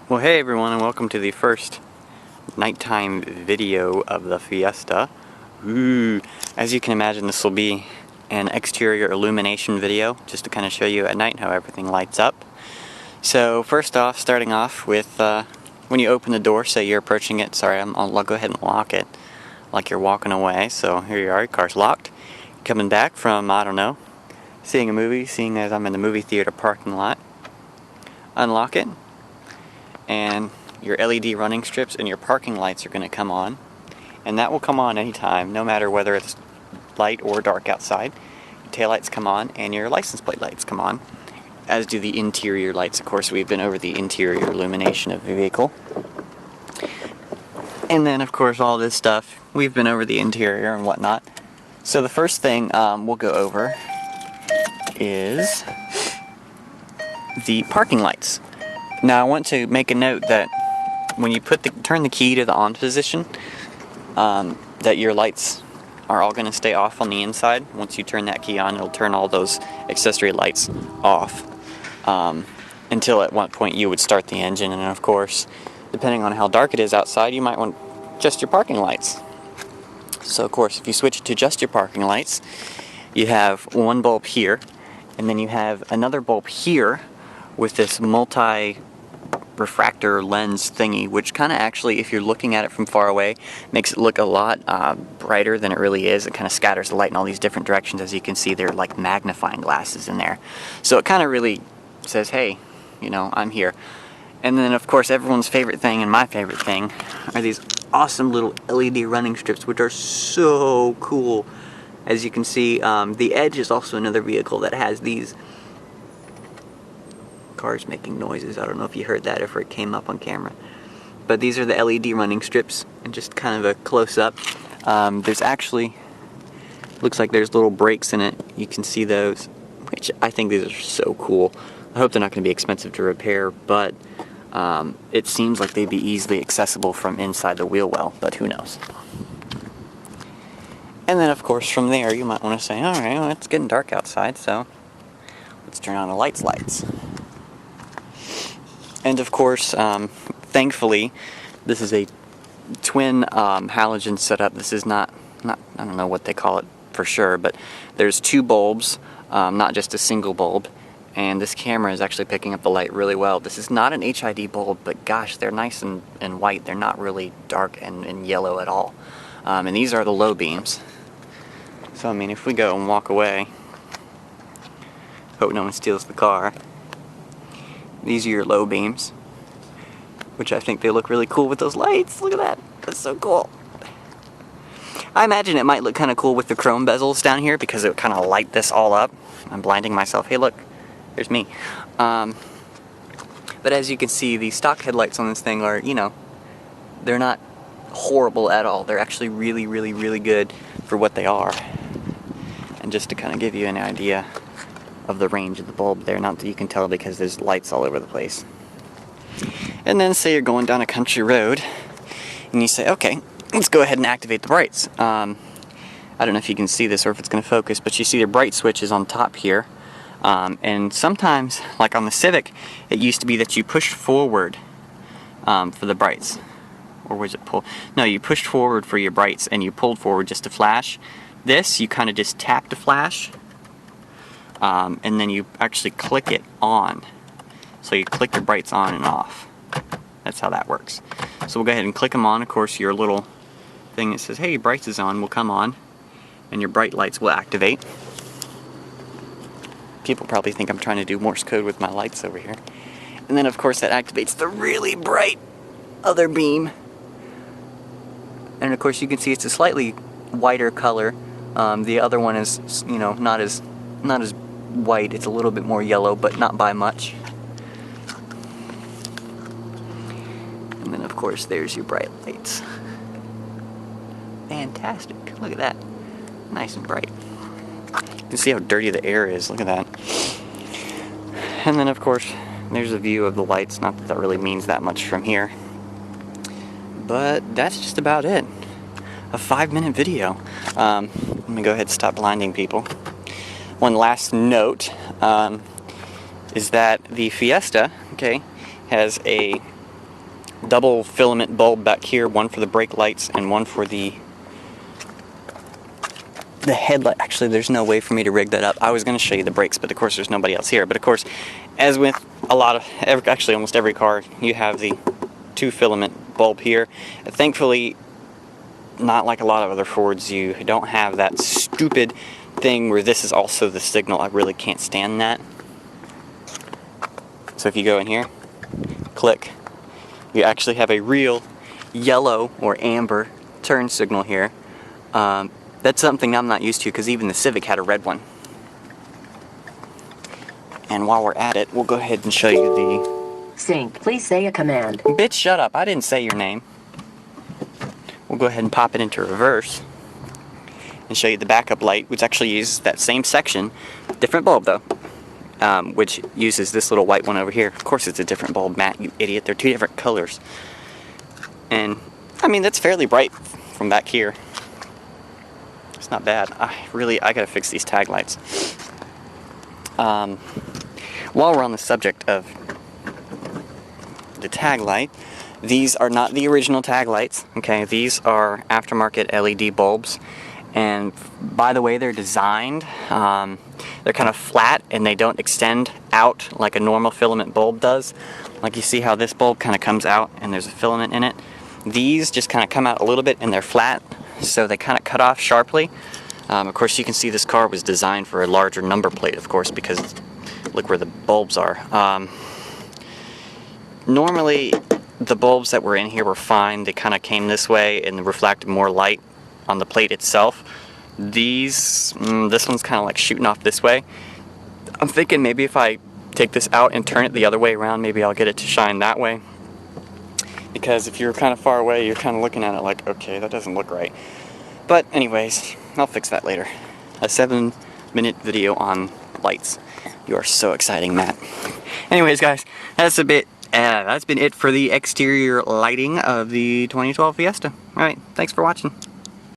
Well, hey everyone, and welcome to the first nighttime video of the Fiesta. Ooh, as you can imagine, this will be an exterior illumination video, just to kind of show you at night how everything lights up. So first off, starting off with when you open the door, say you're approaching it. Sorry, I'll go ahead and lock it like you're walking away. So here you are, your car's locked. Coming back from, I don't know, seeing a movie, seeing as I'm in the movie theater parking lot. Unlock it, and your LED running strips and your parking lights are going to come on, and that will come on anytime, no matter whether it's light or dark outside. Your taillights come on and your license plate lights come on, as do the interior lights. Of course, we've been over the interior illumination of the vehicle, and then of course all this stuff we've been over the interior and whatnot. So the first thing we'll go over is the parking lights. Now I want to make a note that when you turn the key to the on position, that your lights are all going to stay off on the inside. Once you turn that key on, it'll turn all those accessory lights off until at one point you would start the engine. And of course, depending on how dark it is outside, you might want just your parking lights. So of course, if you switch to just your parking lights, you have one bulb here, and then you have another bulb here with this multi-refractor lens thingy, which kind of actually, if you're looking at it from far away, makes it look a lot brighter than it really is. It kind of scatters the light in all these different directions. As you can see, they're like magnifying glasses in there. So it kind of really says, hey, you know, I'm here. And then of course everyone's favorite thing, and my favorite thing, are these awesome little LED running strips, which are so cool. As you can see, the Edge is also another vehicle that has these. Cars making noises. I don't know if you heard that, if it came up on camera. But these are the LED running strips, and just kind of a close-up. There's actually, looks like there's little breaks in it. You can see those, which I think these are so cool. I hope they're not going to be expensive to repair, but it seems like they'd be easily accessible from inside the wheel well, but who knows. And then of course from there you might want to say, alright, well, it's getting dark outside, so let's turn on the lights. And of course, thankfully, this is a twin halogen setup. This is not, I don't know what they call it for sure, but there's two bulbs, not just a single bulb. And this camera is actually picking up the light really well. This is not an HID bulb, but gosh, they're nice and white. They're not really dark and yellow at all. And these are the low beams. So I mean, if we go and walk away, hope no one steals the car. These are your low beams, which I think they look really cool with those lights. Look at that. That's so cool. I imagine it might look kind of cool with the chrome bezels down here, because it would kind of light this all up. I'm blinding myself. Hey, look. There's me. But as you can see, the stock headlights on this thing are, you know, they're not horrible at all. They're actually really, really, really good for what they are. And just to kind of give you an idea of the range of the bulb there, not that you can tell because there's lights all over the place. And then say you're going down a country road and you say, okay, let's go ahead and activate the brights. I don't know if you can see this or if it's going to focus, but you see the bright switch is on top here. And sometimes, like on the Civic, it used to be that you pushed forward for the brights. Or was it pull? No, you pushed forward for your brights and you pulled forward just to flash. This, you kind of just tap to flash. And then you actually click it on. So you click your brights on and off. That's how that works. So we'll go ahead and click them on. Of course, your little thing that says, hey, brights is on, will come on. And your bright lights will activate. People probably think I'm trying to do Morse code with my lights over here. And then of course that activates the really bright other beam. And of course you can see it's a slightly whiter color. The other one is, you know, not as white. It's a little bit more yellow, but not by much. And then of course there's your bright lights. Fantastic. Look at that. Nice and bright. You can see how dirty the air is. Look at that. And then of course there's a view of the lights. Not that that really means that much from here, but that's just about it. A 5-minute video. Let me go ahead and stop blinding people. One last note is that the Fiesta, okay, has a double filament bulb back here, one for the brake lights and one for the headlight. Actually, there's no way for me to rig that up. I was going to show you the brakes, but of course there's nobody else here. But of course, as with a lot of, actually almost every car, you have the 2 filament bulb here. Thankfully, not like a lot of other Fords, you don't have that stupid thing where this is also the signal. I really can't stand that. So if you go in here, click, you actually have a real yellow or amber turn signal here. That's something I'm not used to, because even the Civic had a red one. And while we're at it, we'll go ahead and show you the... Sync, please say a command. Bitch, shut up. I didn't say your name. We'll go ahead and pop it into reverse and show you the backup light, which actually uses that same section. Different bulb, though, which uses this little white one over here. Of course it's a different bulb, Matt, you idiot. They're 2 different colors. And, I mean, that's fairly bright from back here. It's not bad. I gotta fix these tag lights. While we're on the subject of the tag light, these are not the original tag lights, okay? These are aftermarket LED bulbs, and by the way they're designed, they're kind of flat and they don't extend out like a normal filament bulb does. Like you see how this bulb kind of comes out and there's a filament in it. These just kind of come out a little bit and they're flat, so they kind of cut off sharply. Of course, you can see this car was designed for a larger number plate, of course, because look where the bulbs are. Normally, the bulbs that were in here were fine. They kind of came this way and reflected more light on the plate itself. This one's kind of like shooting off this way. I'm thinking maybe if I take this out and turn it the other way around, maybe I'll get it to shine that way. Because if you're kind of far away, you're kind of looking at it like, okay, that doesn't look right. But anyways, I'll fix that later. A 7-minute video on lights. You are so exciting, Matt. Anyways, guys, that's been it for the exterior lighting of the 2012 Fiesta. Alright, thanks for watching.